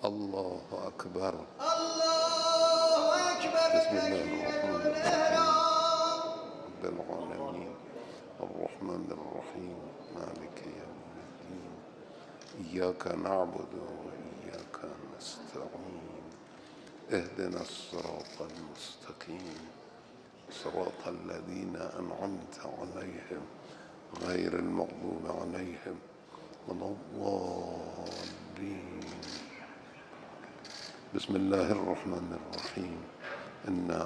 الله أكبر. الله أكبر. بسم الله الرحمن الرحيم. رب العالمين الرحمن الرحيم مالك يوم الدين إياك نعبد وإياك نستعين اهدنا الصراط المستقيم صراط الذين أنعمت عليهم غير المغضوب عليهم ولا الضالين. بسم الله الرحمن الرحيم. إنا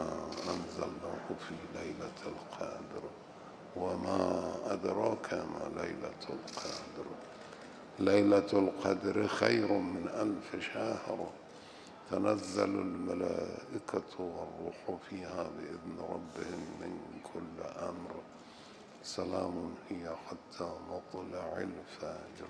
أنزلناه في ليلة القدر وما أدراك ما ليلة القدر. ليلة القدر خير من 1000 شهر تنزل الملائكة والروح فيها بإذن ربهم من كل أمر سلام هي حتى مطلع الفجر.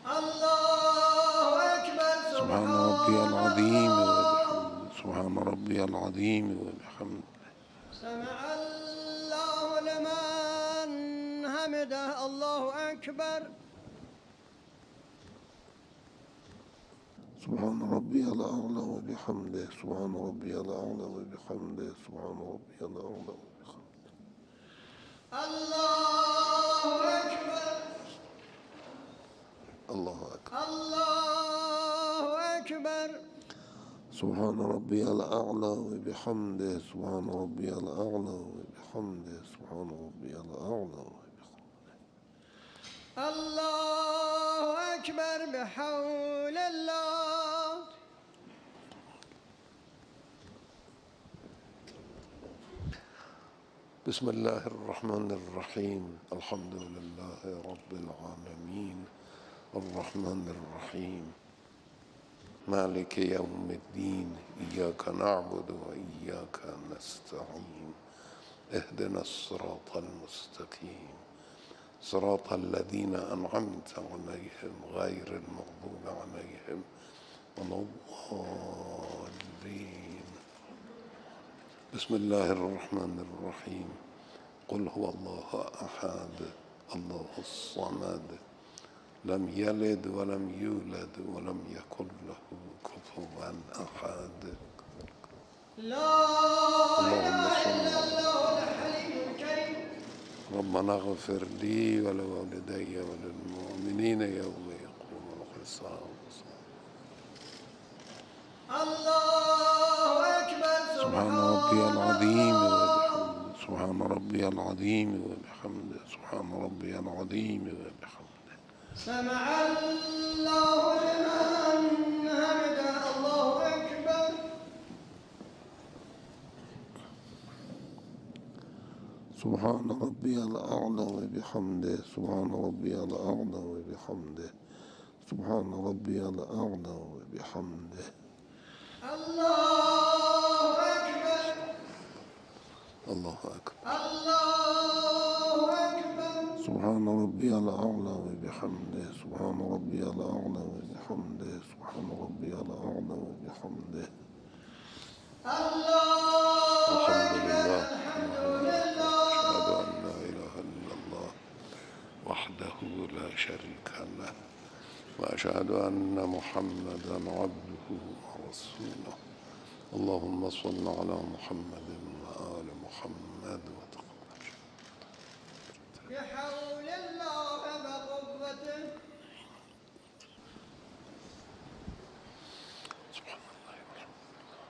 الله أكبر. سبحان ربي العظيم وبحمده. سبحان ربي العظيم وبحمده. سمع الله لمن حمده. الله أكبر. سبحان ربي الأعلى وبحمده. سبحان ربي الأعلى وبحمده. سبحان ربي الأعلى وبحمده. الله أكبر. الله أكبر. الله أكبر. سبحان ربي الأعلى وبحمده. سبحان ربي الأعلى وبحمده. سبحان ربي الأعلى وبحمده. الله أكبر بحول الله. بسم الله الرحمن الرحيم. الحمد لله رب العالمين الرحمن الرحيم مالك يوم الدين إياك نعبد وإياك نستعين اهدنا الصراط المستقيم صراط الذين أنعمت عليهم غير المغضوب عليهم ولا الضالين. بسم الله الرحمن الرحيم. قل هو الله أحد الله الصمد لم يلد ولم يولد ولم يكن له كفوا أحد. لا إله إلا الله الحليم الكريم. ربنا اغفر لي ولوالدي وللمؤمنين يوم يقوم الحساب. الله أكبر. سبحان ربي العظيم وبحمده. سبحان ربي العظيم وبحمده. سبحان ربي العظيم وبحمده. سمع الله لمن حمده. الله أكبر. سبحان ربي الأعلى وبحمده. سبحان ربي الأعلى وبحمده. سبحان ربي الأعلى وبحمده. الله أكبر. الله أكبر. الله أكبر. سبحان ربي الأعلى وبحمده. سبحان ربي الأعلى وبحمده. سبحان ربي الأعلى وبحمده. الله الحمد أكبر. لله. الحمد لله. أشهد أن لا إله إلا الله وحده لا شريك له وأشهد أن محمدا عبده ورسوله. اللهم صل على محمد وآل محمد وتقبل. بحول الله وقوته. سبحان الله والحمد لله.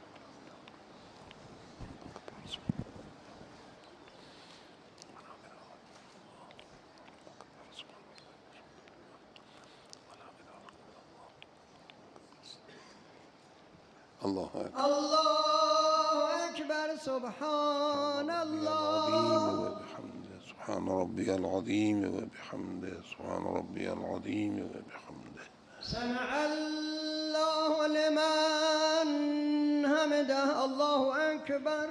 الله أكبر. الله أكبر. سبحان الله. وبحمده. سبحان ربي العظيم وبحمده. سبحان ربي العظيم وبحمده. سمع الله لمن حمده. الله أكبر.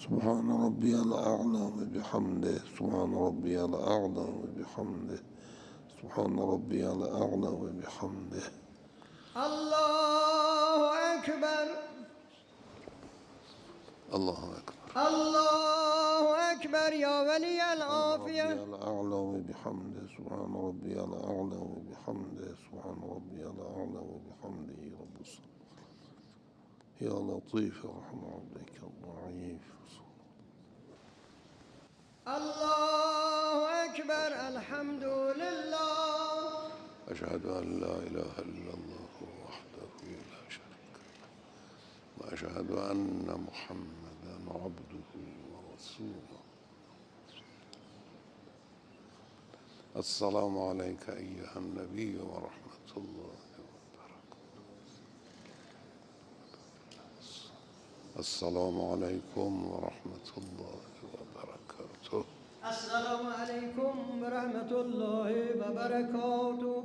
سبحان ربي الأعلى وبحمده. سبحان ربي الأعلى وبحمده. سبحان ربي الأعلى وبحمده. الله أكبر. الله أكبر. الله أكبر يا ولي العافية. الأعلى وبحمده. سبحان ربي الأعلى وبحمده. ربي الأعلى وبحمده رب الصلاة. يا لطيف ارحم عبدك الضعيف. الله أكبر. الحمد لله. أشهد أن لا إله إلا الله وحده لا شريك له، وأشهد أن محمدا عبده ورسوله. السلام عليك أيها النبي ورحمة الله وبركاته. السلام عليكم ورحمة الله وبركاته. السلام عليكم ورحمة الله وبركاته.